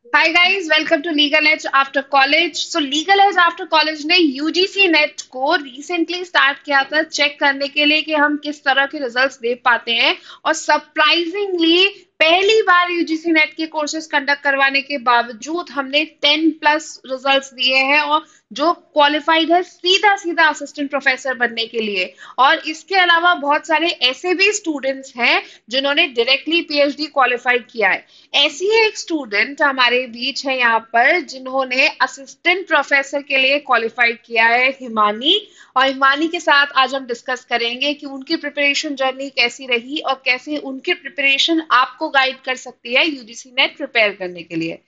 Hi guys, welcome to legal edge after college. Legal edge after college ने UGC NET को recently start किया था check करने के लिए कि हम किस तरह के रिजल्ट्स दे पाते हैं। और सरप्राइजिंगली पहली बार यूजीसी नेट के कोर्सेज कंडक्ट करवाने के बावजूद हमने 10+ रिजल्ट्स दिए हैं, और जो क्वालिफाइड है सीधा सीधा असिस्टेंट प्रोफेसर बनने के लिए। और इसके अलावा बहुत सारे ऐसे भी स्टूडेंट्स हैं जिन्होंने डायरेक्टली पीएचडी क्वालिफाइड किया है। ऐसी ही एक स्टूडेंट हमारे बीच है यहाँ पर जिन्होंने असिस्टेंट प्रोफेसर के लिए क्वालिफाइड किया है, हिमानी। और हिमानी के साथ आज हम डिस्कस करेंगे कि उनकी प्रिपरेशन जर्नी कैसी रही और कैसे उनकी प्रिपरेशन आपको गाइड कर सकती है यूजीसी नेट प्रिपेयर करने के लिए।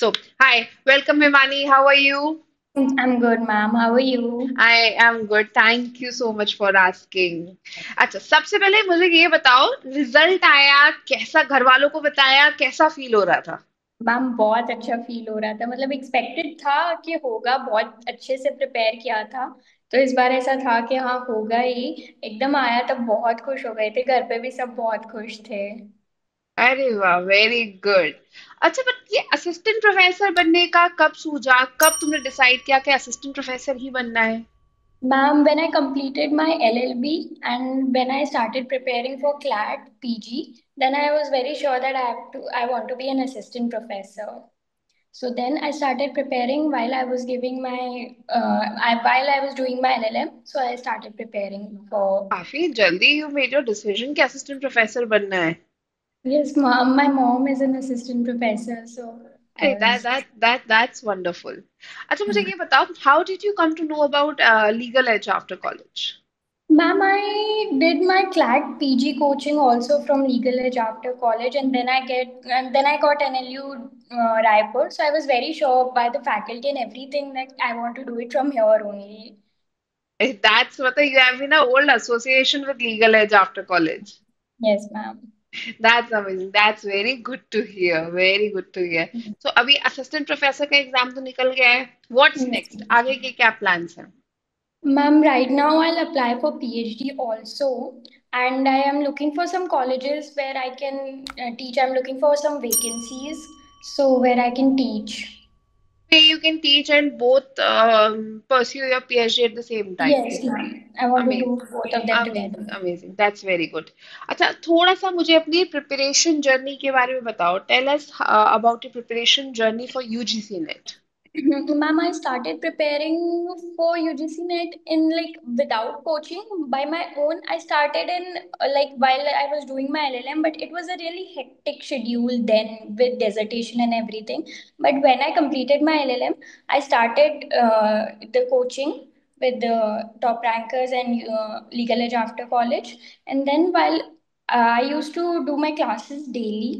So, hi, welcome Himani. How are you? I'm good, ma'am. How are you? I am good. Thank you so much for asking. अच्छा, सबसे पहले मुझे ये बताओ, रिजल्ट आया कैसा, घर वालों को बताया, कैसा फील हो रहा था? मैम बहुत अच्छा फील हो रहा था। मतलब एक्सपेक्टेड था कि होगा, बहुत अच्छे से प्रिपेयर किया था। तो इस बार ऐसा था कि हाँ होगा ही। एकदम आया तब बहुत खुश हो गए थे, घर पे भी सब बहुत खुश थे। अरे वाह, वेरी गुड। अच्छा, बट ये असिस्टेंट प्रोफेसर बनने का कब सूझा, कब तुमने डिसाइड किया कि असिस्टेंट प्रोफेसर ही बनना है? Ma'am, when I completed my LLB and when I started preparing for CLAT PG, then I was very sure that I want to be an assistant professor. So then I started preparing while I was giving my while I was doing my LLM. So I started preparing for. काफी जल्दी you made your decision कि assistant professor बनना है। Yes, mom. My mom is an assistant professor, so I अरे was. That's wonderful. अच्छा, मुझे ये बताओ, how did you come to know about legal edge after college? Ma'am, I did my CLAT PG coaching also from Legal Edge after college, and then I got NLU Raipur. So I was very sure by the faculty and everything that I want to do it from here only. That's what you have in a old association with legal edge after college. Yes, ma'am. That's amazing. That's very good to hear. Very good to hear. So अभी assistant professor का exam तो निकल गया है। What's Yes, next? ma'am. आगे के क्या plans हैं? Ma'am, right now I'll apply for PhD also, and I am looking for some colleges where I can teach. I'm looking for some vacancies, so where I can teach. Where you can teach and both pursue your PhD at the same time. Yes, ma'am. I want to do Amazing. both of them together. Amazing. That's very good. अच्छा, थोड़ा सा मुझे अपनी preparation journey के बारे में बताओ. Tell us about your preparation journey for UGC NET. Ma'am, I started preparing for UGC NET in like without coaching by my own. I started in like while I was doing my LLM, but it was a really hectic schedule then with dissertation and everything. But when I completed my LLM, I started the coaching with the top rankers and Legal Edge after college. And then while I used to do my classes daily,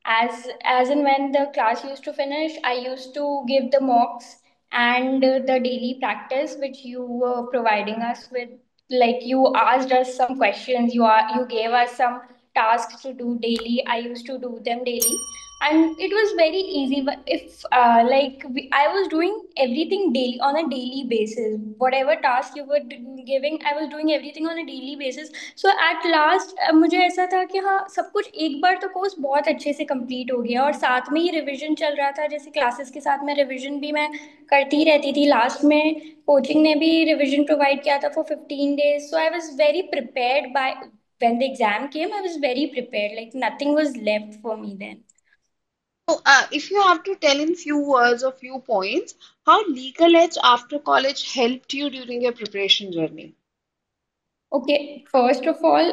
as and when the class used to finish, I used to give the mocks and the daily practice which you were providing us with. Like you asked us some questions, you gave us some tasks to do daily. I used to do them daily, and it was very easy. But if I was doing everything daily on a daily basis, whatever task you were giving, I was doing everything on a daily basis. So at last मुझे ऐसा था कि हाँ सब कुछ एक बार तो course बहुत अच्छे से कंप्लीट हो गया, और साथ में ही रिवीजन चल रहा था। जैसे क्लासेस के साथ में रिवीजन भी मैं करती रहती थी। लास्ट में कोचिंग ने भी रिवीजन प्रोवाइड किया था for 15 days, so I was very prepared by when the exam came. I was very prepared, like nothing was left for me then. So, if you have to tell in few words or few points, how legal edge after college helped you during your preparation journey? Okay, first of all,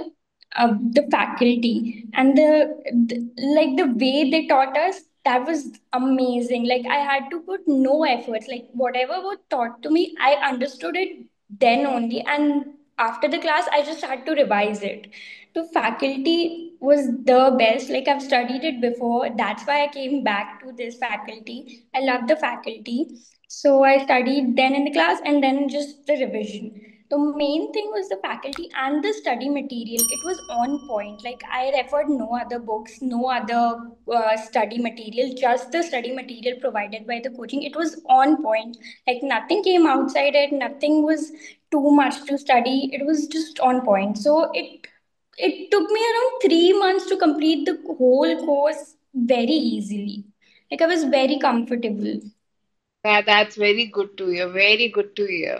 the faculty and the way they taught us, that was amazing. Like I had to put no efforts. Like whatever was taught to me, I understood it then only, and after the class, I just had to revise it. The faculty was the best. Like I've studied it before. That's why I came back to this faculty. I love the faculty. So I studied then in the class and then just the revision. The main thing was the faculty and the study material. It was on point. Like I referred no other books, no other study material, just the study material provided by the coaching. It was on point. Like nothing came outside it, nothing was too much to study. It was just on point. So it took me around 3 months to complete the whole course very easily. Like I was very comfortable. That's very good to hear. Very good to hear.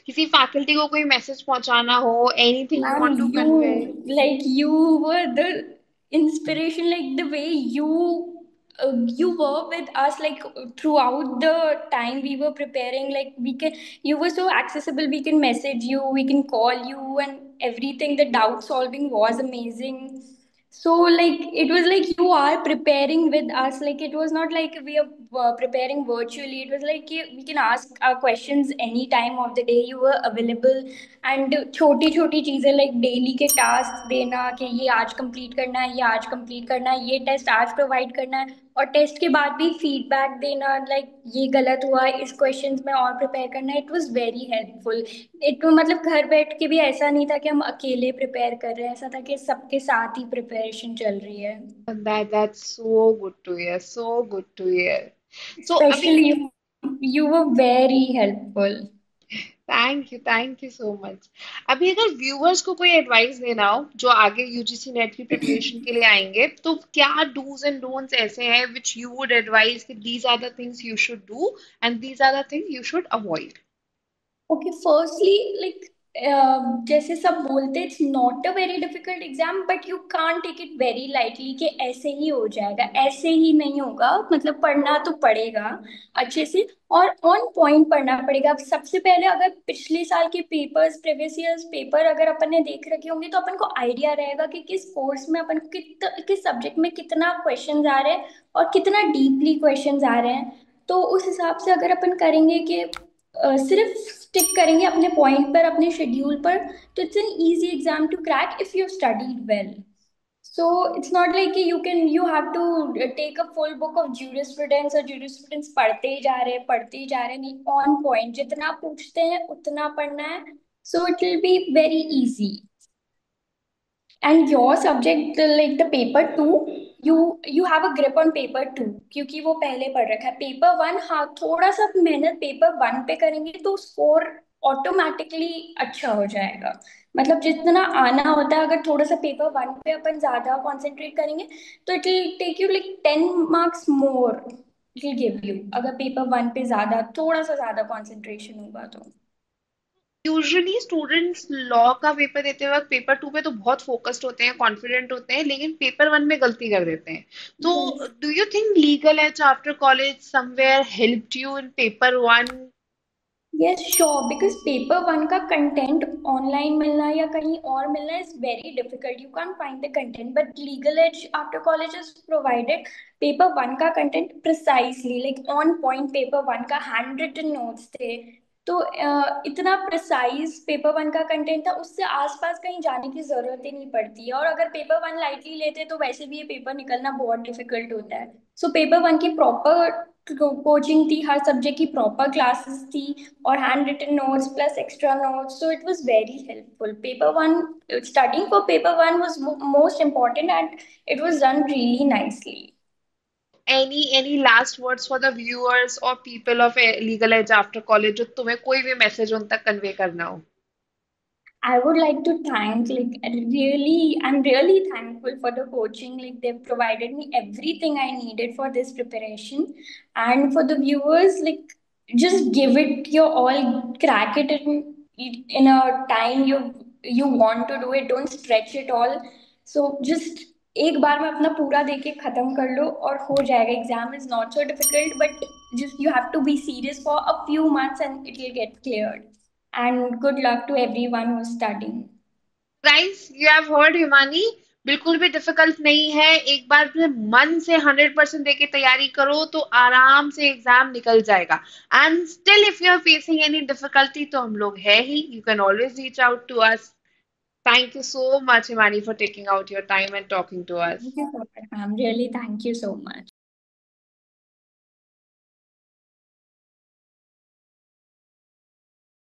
किसी faculty को कोई message पहुंचाना हो, anything you want to And convey? you were the inspiration, like the way you were with us, like throughout the time we were preparing. Like you were so accessible. We can message you, we can call you, and everything. The doubt solving was amazing. So like it was like you are preparing with us. Like it was not like we are preparing virtually. It was like we can ask our questions any time of the day. You were available. And छोटी छोटी चीज़ें like daily के task देना कि ये आज complete करना है, ये आज कंप्लीट करना है, ये टेस्ट आज प्रोवाइड करना है, और टेस्ट के बाद भी फीडबैक देना लाइक ये गलत हुआ है, इस क्वेश्चन में और प्रिपेयर करना है. It was very helpful. It मतलब घर बैठ के भी ऐसा नहीं था कि हम अकेले प्रिपेयर कर रहे हैं, ऐसा था कि सबके साथ ही प्रिपरेशन चल रही है. That's so good to hear. So good to hear. So अभी specially you were very helpful. Thank you so much. अभी अगर व्यूअर्स को कोई एडवाइस देना हो जो आगे यूजीसी नेट की प्रिपरेशन के लिए आएंगे, तो क्या डूज एंड डोंट्स ऐसे हैं विच यू वुड एडवाइस कि these are the things you should do and these are the things you should avoid? Okay, firstly like जैसे सब बोलते हैं, it's not a very difficult exam, but you can't take it very lightly कि ऐसे ही हो जाएगा. ऐसे ही नहीं होगा. मतलब पढ़ना तो पड़ेगा अच्छे से, और ऑन पॉइंट पढ़ना पड़ेगा. अब सबसे पहले अगर पिछले साल के पेपर्स, प्रीवियस ईयर्स पेपर अगर अपन ने देख रखे होंगे, तो अपन को आइडिया रहेगा कि किस कोर्स में अपन को किस सब्जेक्ट में कितना क्वेश्चन आ रहे हैं और कितना डीपली क्वेश्चन आ रहे हैं. तो उस हिसाब से अगर अपन करेंगे कि सिर्फ स्टिक करेंगे अपने पॉइंट पर, अपने शेड्यूल पर, तो it's an easy exam to crack if you studied well. So it's not like you have to take a full book of jurisprudence, और jurisprudence पढ़ते ही जा रहे हैं, पढ़ते ही जा रहे हैं. नहीं, on point जितना पूछते हैं उतना पढ़ना है. So it will be very easy. And your subject, like the paper 2, you have a grip on paper 2, क्योंकि वो पहले पढ़ रखा है. पेपर 1, हाँ थोड़ा सा मेहनत पेपर 1 पे करेंगे तो स्कोर ऑटोमेटिकली अच्छा हो जाएगा. मतलब जितना आना होता है, अगर थोड़ा सा पेपर 1 पे अपन ज्यादा कंसंट्रेट करेंगे, तो it will take you like 10 marks more. It will give you, अगर पेपर 1 पे ज्यादा, थोड़ा सा ज्यादा कंसंट्रेशन होगा तो. यूजुअली स्टूडेंट्स लॉ का पेपर देते वक्त पेपर टू पे तो बहुत फोकस्ड होते हैं, कॉन्फिडेंट होते हैं, लेकिन पेपर वन में गलती कर देते हैं. तो Yes. Do you think legal edge after college somewhere helped you in paper one? Yes sure, because paper 1 का कंटेंट ऑनलाइन मिलना या कहीं और मिलना is very difficult. You can find the content, but legal edge after college is provided paper 1 का content precisely, like on point. Paper 1 का hand written notes थे, तो इतना प्रिसाइज पेपर 1 का कंटेंट था, उससे आसपास कहीं जाने की जरूरत ही नहीं पड़ती है. और अगर पेपर 1 लाइटली लेते तो वैसे भी ये पेपर निकलना बहुत डिफिकल्ट होता है. सो पेपर 1 की प्रॉपर कोचिंग थी, हर सब्जेक्ट की प्रॉपर क्लासेस थी, और hand written notes plus extra notes. So it was very helpful. Paper 1, studying for paper 1 was most important, and it was done really nicely. Any last words for the viewers or people of legal edge after college जो तुम्हें कोई भी message उन तक convey करना हो? I would like to thank, like, I'm really thankful for the coaching. Like, they've provided me everything I needed for this preparation. And for the viewers, like, just give it your all, crack it in a time you want to do it. Don't stretch it all. So just एक बार में अपना पूरा देके खत्म कर लो और हो जाएगा. Exam is not so difficult, but just you have to be serious for a few months and it will get cleared. And good luck to everyone who's studying. Guys you have heard Himani. बिल्कुल भी difficult नहीं है. एक बार फिर मन से 100% देके तैयारी करो तो आराम से एग्जाम निकल जाएगा. And still if you are facing any difficulty तो हम लोग है ही. You can always reach out to us. Thank you so much, Himani, for taking out your time and talking to us. Thank you so much, ma'am. Really, thank you so much.